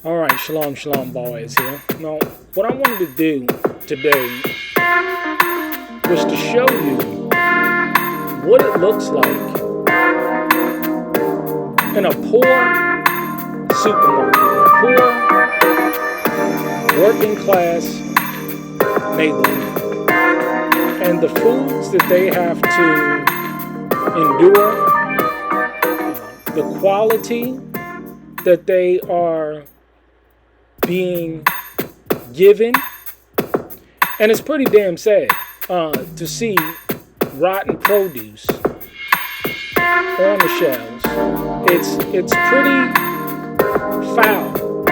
All right, shalom, shalom, boys here. Now, what I wanted to do today was to show you what it looks like in a poor supermarket, a poor working class neighborhood, and the foods that they have to endure, the quality that they are being given. And it's pretty damn sad to see rotten produce on the shelves. It's pretty foul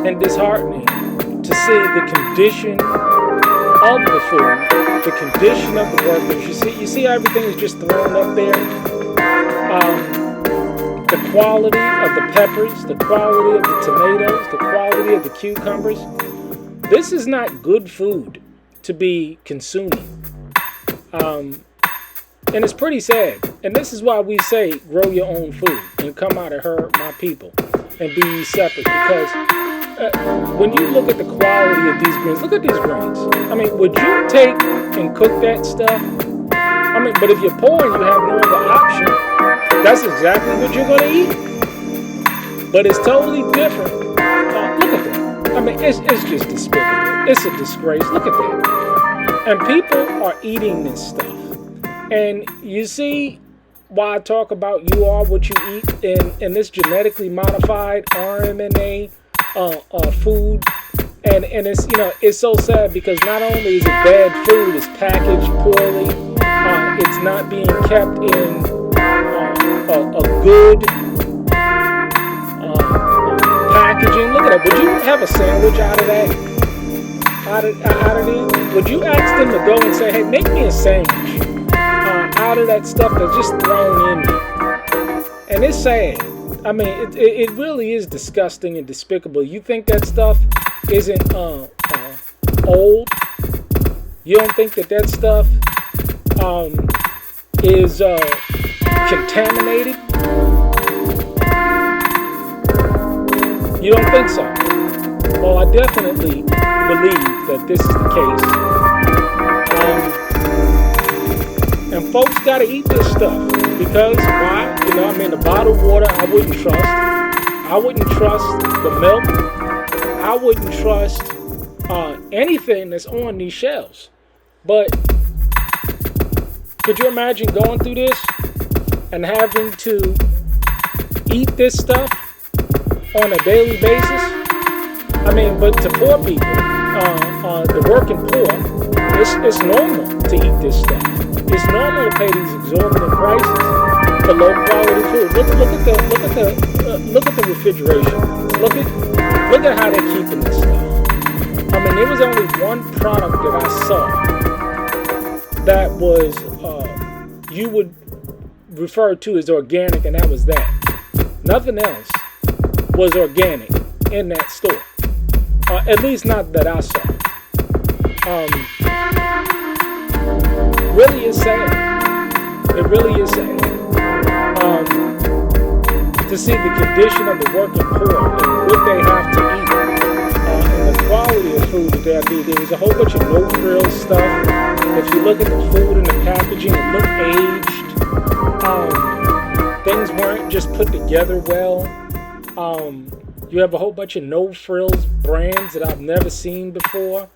and disheartening to see the condition of the food, the condition of the workers. You see everything is just thrown up there. The quality of the peppers, the quality of the tomatoes, the quality of the cucumbers. This is not good food to be consuming. And it's pretty sad. And this is why we say grow your own food and come out of her, my people, and be ye separate. Because when you look at the quality of these greens, look at these greens. I mean, would you take and cook that stuff? I mean, but if you're poor and you have no other option, that's exactly what you're going to eat. But it's totally different. Look at that. I mean, it's just despicable. It's a disgrace. Look at that. And people are eating this stuff. And you see why I talk about you are what you eat in this genetically modified RMNA food. And it's, it's so sad because not only is it bad food, it's packaged poorly. It's not being kept in a good packaging. Look at that. Would you have a sandwich out of that? Out of these? Would you ask them to go and say, hey, make me a sandwich out of that stuff that's just thrown in there? And it's sad. I mean, it really is disgusting and despicable. You think that stuff isn't old? You don't think that stuff is contaminated? You don't think so? Well, I definitely believe that this is the case. And folks got to eat this stuff because why? The bottled water I wouldn't trust. I wouldn't trust the milk. I wouldn't trust anything that's on these shelves. But could you imagine going through this and having to eat this stuff on a daily basis? I mean, but to poor people, the working poor, it's normal to eat this stuff. It's normal to pay these exorbitant prices for low quality food. Look at the refrigeration. Look at how they're keeping this stuff. I mean, there was only one product that I saw that was you would refer to as organic, and that was that. Nothing else was organic in that store. At least not that I saw. Really is sad. It really is sad. To see the condition of the working poor and what they have to eat. And the quality of food that they have to eat. There was a whole bunch of no-frills stuff. If you look at the food and the packaging, it looked aged. Things weren't just put together well. You have a whole bunch of no-frills brands that I've never seen before.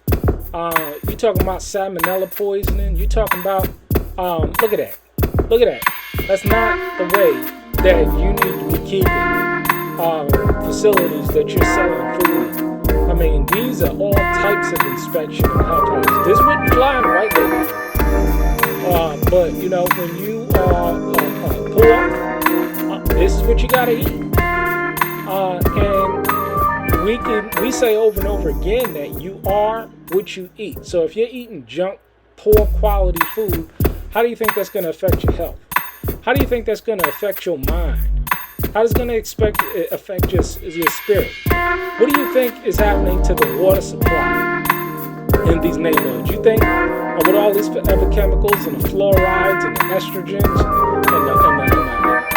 You're talking about salmonella poisoning. You're talking about, look at that. Look at that. That's not the way that you need to be keeping facilities that you're selling food in. I mean, these are all types of inspection and health hazards. This wouldn't fly in the right neighborhood. But, when you are poor, this is what you got to eat. And we say over and over again that you are what you eat. So if you're eating junk, poor quality food, how do you think that's going to affect your health? How do you think that's going to affect your mind? How is it going to affect your spirit? What do you think is happening to the water supply in these neighborhoods? You think with all these forever chemicals and the fluorides and the estrogens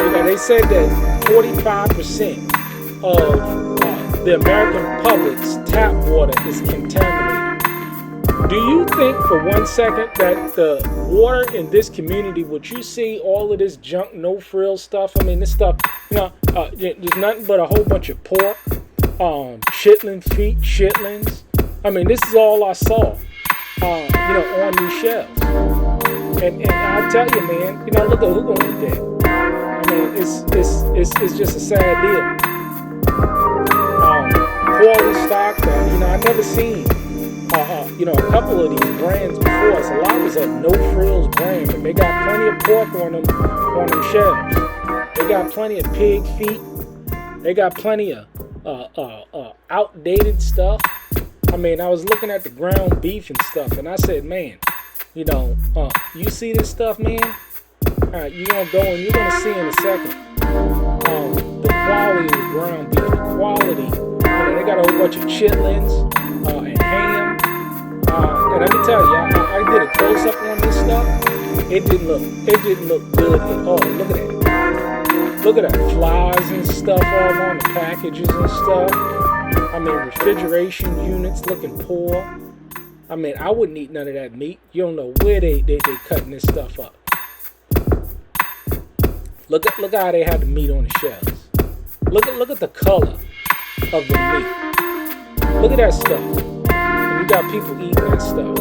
and they said that 45% of the American public's tap water is contaminated. Do you think for 1 second that the water in this community, would you see all of this junk, no frill stuff? I mean, this stuff, there's nothing but a whole bunch of pork, chitlin feet, chitlins. I mean, this is all I saw, on these shelves. And I tell you, man, look at who gonna eat that. I mean, it's just a sad deal. Poorly stocked. I never seen a couple of these brands before. So a lot was a No Frills brand, but they got plenty of pork on them shelves. They got plenty of pig feet. They got plenty of outdated stuff. I mean, I was looking at the ground beef and stuff, and I said, man, you see this stuff, man? You're gonna go and you're gonna see in a second the quality of the ground beef, the quality. They got a whole bunch of chitlins and ham. And let me tell you, I did a close up on this stuff. It didn't look good at all. Look at that. Look at that, flies and stuff all on the packages and stuff. I mean, refrigeration units looking poor. I mean, I wouldn't eat none of that meat. You don't know where they cutting this stuff up. Look how they had the meat on the shelves. Look at the color of the meat. Look at that stuff. And you got people eating that stuff.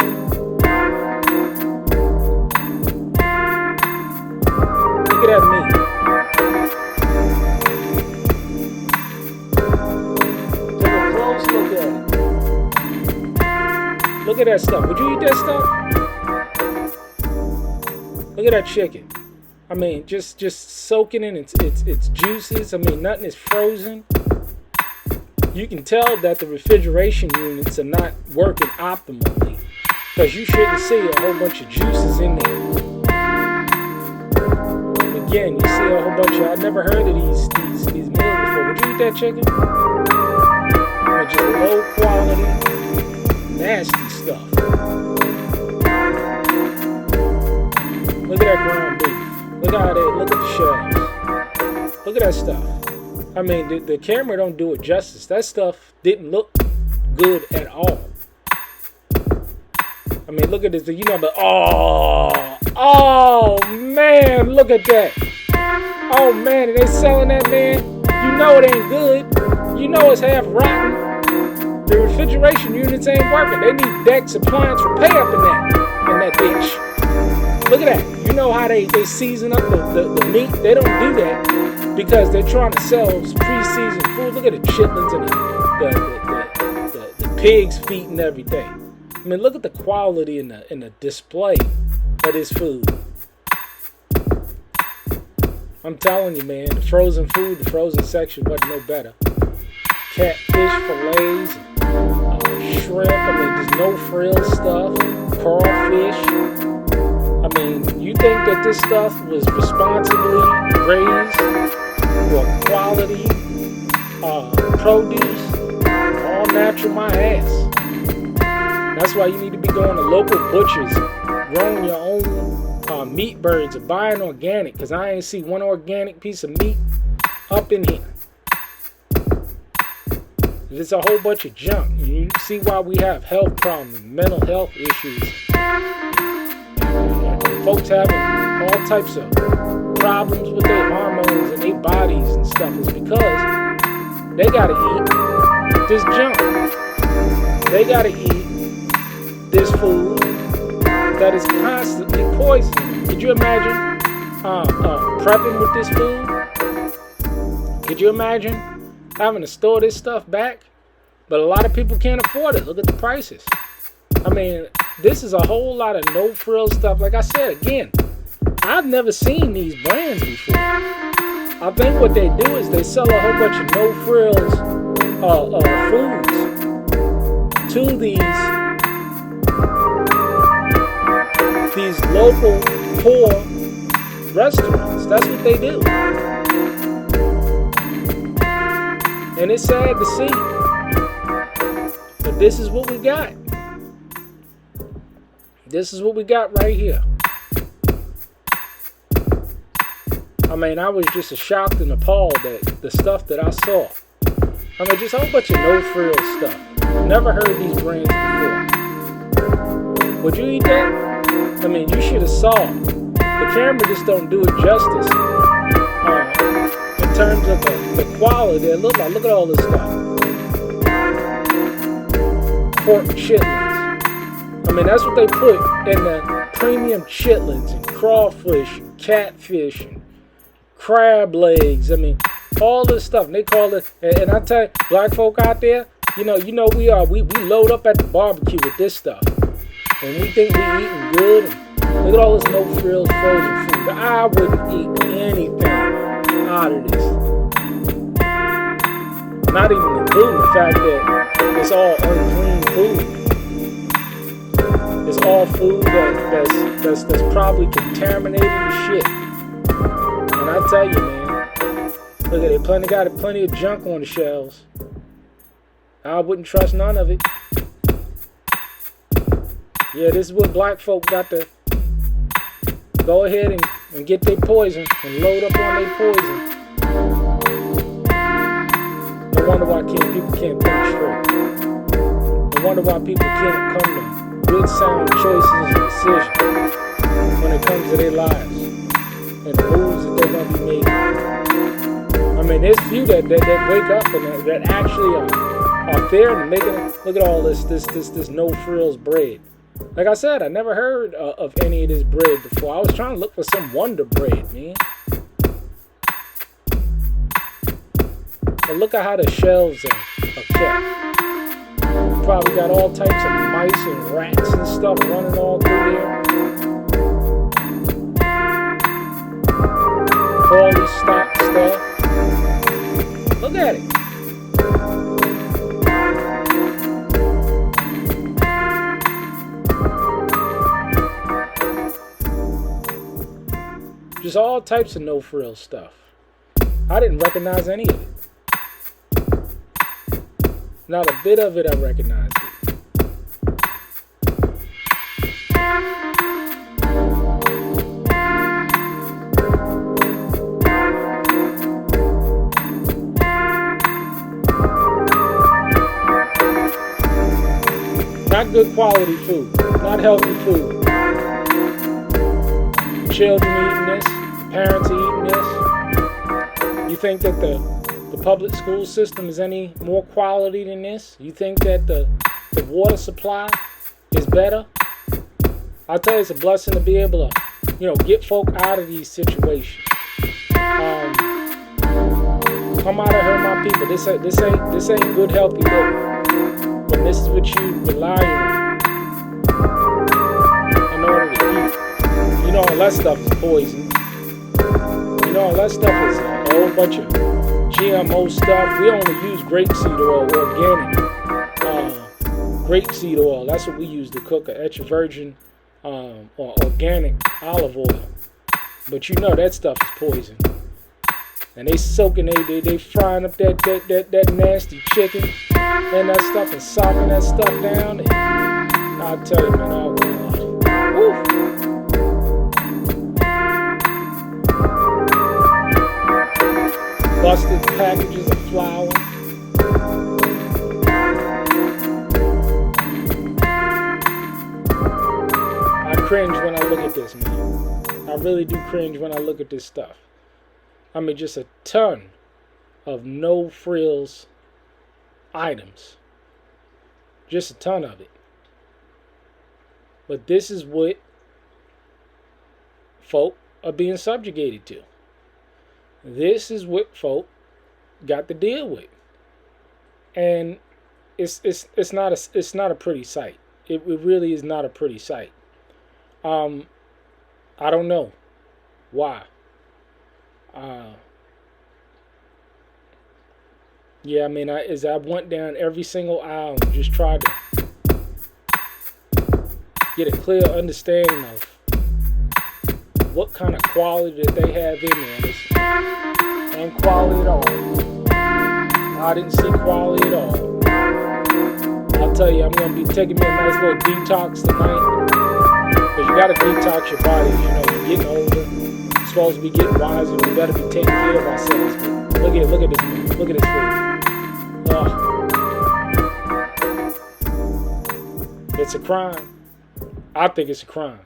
Look at that meat. Take a close look at it. Look at that stuff. Would you eat that stuff? Look at that chicken. I mean, just soaking in its juices. I mean, nothing is frozen. You can tell that the refrigeration units are not working optimally because you shouldn't see a whole bunch of juices in there. Again, you see a whole bunch of, I've never heard of these meals before. Would you eat that chicken? Just low quality, nasty stuff. Look at that ground beef. Look at the shells. Look at that stuff. I mean, the camera don't do it justice. That stuff didn't look good at all. I mean, look at this. Oh man, look at that. Oh man, are they selling that, man? You know it ain't good. You know it's half rotten. The refrigeration units ain't working. They need Dex appliance repair up in that bitch. Look at that. You know how they season up the meat? They don't do that because they're trying to sell pre-seasoned food. Look at the chitlins and the pig's feet and everything. I mean, look at the quality in the display of this food. I'm telling you, man, the frozen food, the frozen section wasn't no better. Catfish fillets, shrimp. I mean, there's no frill stuff, crawfish. I mean, you think that this stuff was responsibly raised for quality produce? All natural, my ass. That's why you need to be going to local butchers, growing your own meat birds, or buying organic, because I ain't see one organic piece of meat up in here. There's a whole bunch of junk. You see why we have health problems, mental health issues. Folks having all types of problems with their hormones and their bodies and stuff is because they gotta eat this junk. They gotta eat this food that is constantly poisoned. Could you imagine prepping with this food? Could you imagine having to store this stuff back? But a lot of people can't afford it. Look at the prices. I mean, this is a whole lot of no frill stuff. Like I said, again, I've never seen these brands before. I think what they do is they sell a whole bunch of no frills foods to these local poor restaurants. That's what they do. And it's sad to see. But this is what we got. This is what we got right here. I mean, I was just shocked and appalled at the stuff that I saw. I mean, just a whole bunch of no-frills stuff. Never heard these brands before. Would you eat that? I mean, you should have saw. The camera just don't do it justice. In terms of the quality, look at all this stuff. Pork chitlins. I mean, that's what they put in the premium chitlins and crawfish and catfish and crab legs. I mean, all this stuff. And they call it, and I tell you, black folk out there, you know we load up at the barbecue with this stuff. And we think we eating good. And look at all this no-frills frozen food. I wouldn't eat anything out of this. Not even including the fact that it's all unclean food. It's all food that's probably contaminated as shit. And I tell you, man, look at it, got plenty of junk on the shelves. I wouldn't trust none of it. Yeah, this is what black folk got to go ahead and get their poison and load up on their poison. No wonder why people can't think straight. No wonder why people can't come to good, sound choices and decisions when it comes to their lives and the moves that they're going to be making. I mean, there's few that wake up and that actually are there and making it. Look at all this no-frills bread. Like I said, I never heard of any of this bread before. I was trying to look for some Wonder Bread, man. But look at how the shelves are kept. Probably got all types of mice and rats and stuff running all through there. Quality stock stuff. Look at it. Just all types of no-frills stuff. I didn't recognize any of it. Not a bit of it I recognized it. Not good quality food. Not healthy food. Children eating this. Parents are eating this. You think that the public school system is any more quality than this? You think that the water supply is better? I tell you, it's a blessing to be able to, get folk out of these situations. Come out of here, my people. This ain't good, healthy living. When this is what you rely on in order to eat. All that stuff is poison. All that stuff is a whole bunch of GMO stuff. We only use grapeseed oil, organic grapeseed oil. That's what we use to cook an extra virgin or organic olive oil. But that stuff is poison. And they soaking, they frying up that nasty chicken and that stuff and sopping that stuff down. And I'll tell you, man, oh God. Woo. Busted packages of flour. I cringe when I look at this, man. I really do cringe when I look at this stuff. I mean, just a ton of no-frills items. Just a ton of it. But this is what folk are being subjugated to. This is what folk got to deal with, and it's not a pretty sight. It really is not a pretty sight. I don't know why. Yeah, I mean, as I went down every single aisle and just tried to get a clear understanding of what kind of quality that they have in there. Ain't quality at all. I didn't see quality at all. I'll tell you, I'm going to be taking me a nice little detox tonight. Because you got to detox your body. You're getting older. You're supposed to be getting wiser. We better be taking care of ourselves. But look at this food. Look at this food. It's a crime. I think it's a crime.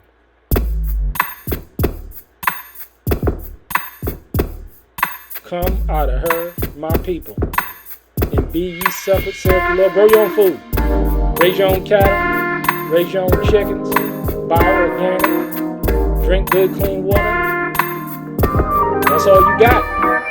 Come out of her, my people, and be ye separate, saith the Lord. Grow your own food. Raise your own cattle. Raise your own chickens. Buy organic. Drink good, clean water. That's all you got.